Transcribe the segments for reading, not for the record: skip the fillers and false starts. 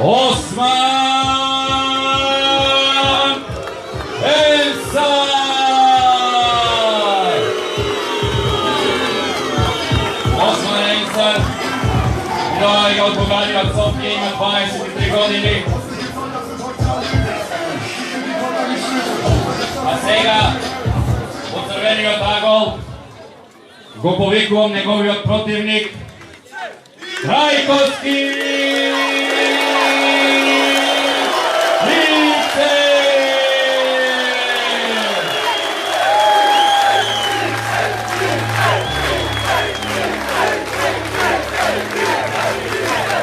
Osman Ensar! Osman Ensar idag je odgovarjal Sofije, ima 23 godine. A сега оцрвениот агол го повикувам неговиот противник Трајковски!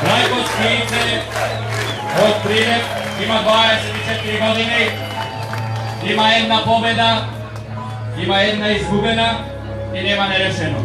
Трајковски од Прилеп има 24 години, има една победа, има една изгубена и нема нерешено.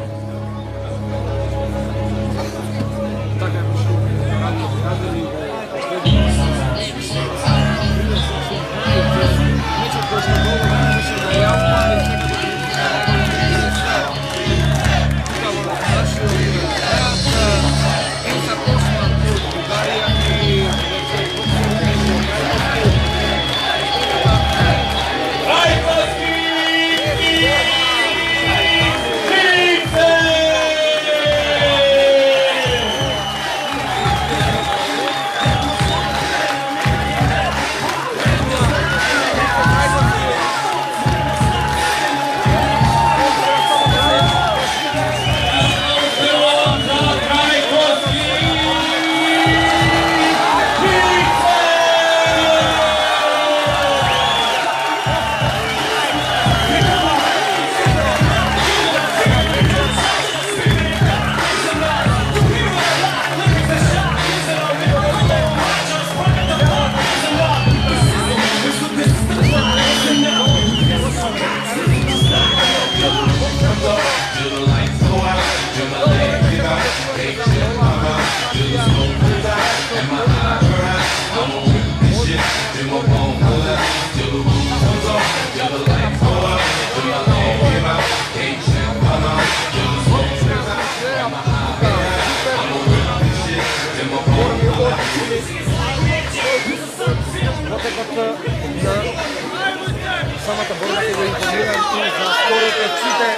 Самата борба ќе го информирам и за скорото сите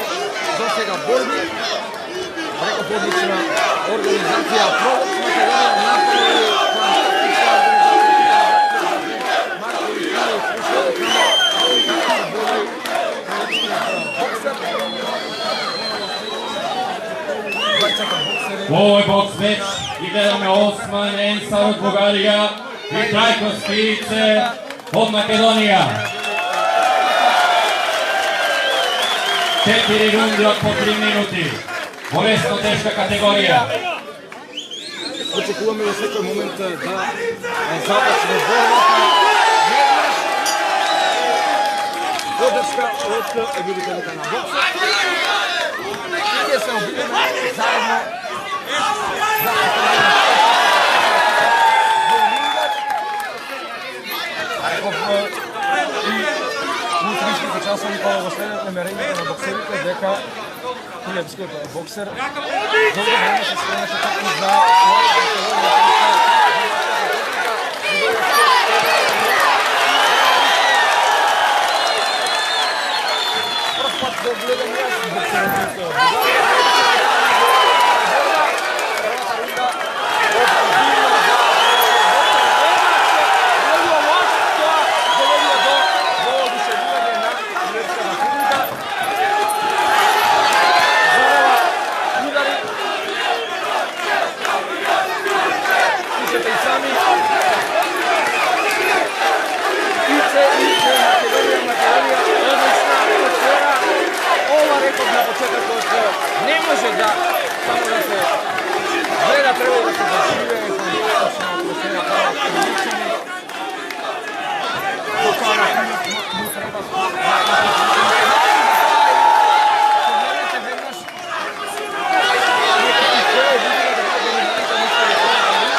до сега борби. Преко подлична организација Провод Македонија направи фантастична организација. Во овој бокс меч и гледаме Осман Енсар од Бугарија и Трајковски од Македонија. 4 рунди од по 3 минути во весно тешка категорија. Очекуваме во секој момент да започне борбата. Подршка од љубителите на боксот. Ќе се обидеме заедно. Мутричките часови кога го следат намерењето на боксерите дека Прилепскиот боксер добро време се спремаше токму за прв пат да гледам јас боксерите. Не може да само да се гледа, треба да се доживее фантастична атмосфера, права приличени. Буквално му треба погледнете веднаш некакви кој види да бъде нивите ништо не треба да види.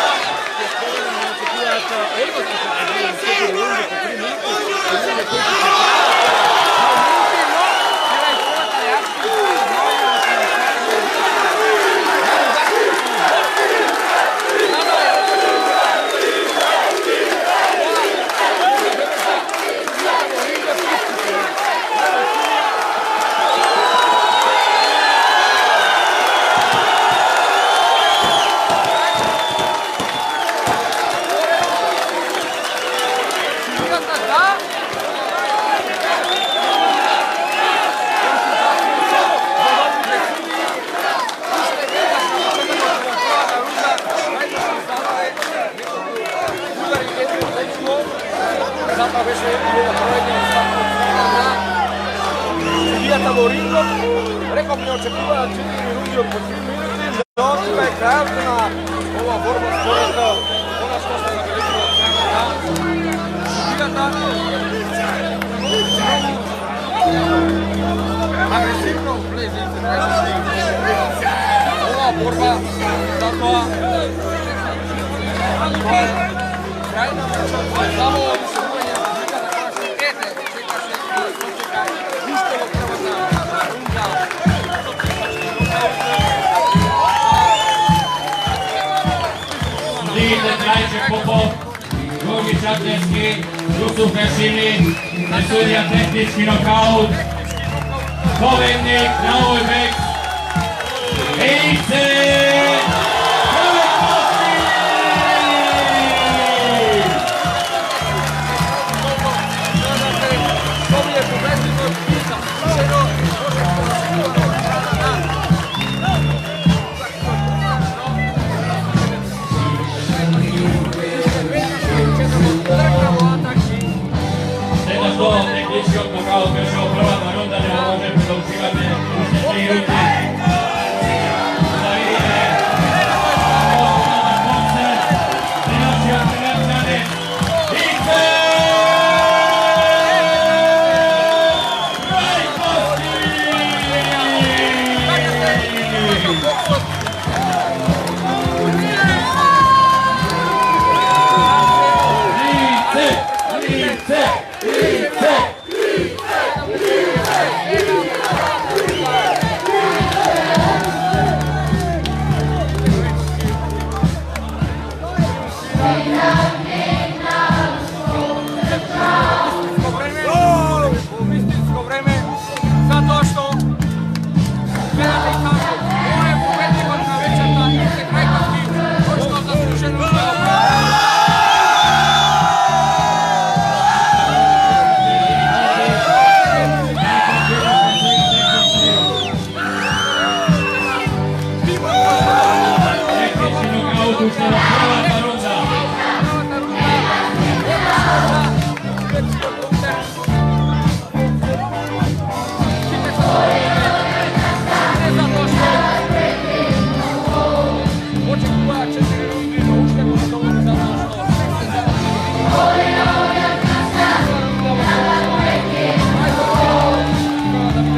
Ќе споменам да очекуваат односно се погледам 4 рунди по 3 минути, ќе видиме кој ќе се zápas беше проведен от страна на судията Лорингов. Реков не очекува 4 минути от по 3 минути, но това е краят на ова борба според она што се набележи от страна на судията. Агресивно влезе ова борба, затоа крај на мечот само одишување на судиката каже ете, чекаше и дочека уште во првата рунда. Судиите Трајче Попов, Георги Чаплевски, Јусуф Хашими, пресудија технички нокаут. Победник на овој бег Ейце техничкиот нокаут беше во првата рунда, не може продолживаме уште 3 рунди. Да видиме основната концерт и нашиот селекционер Ице Rajkowski!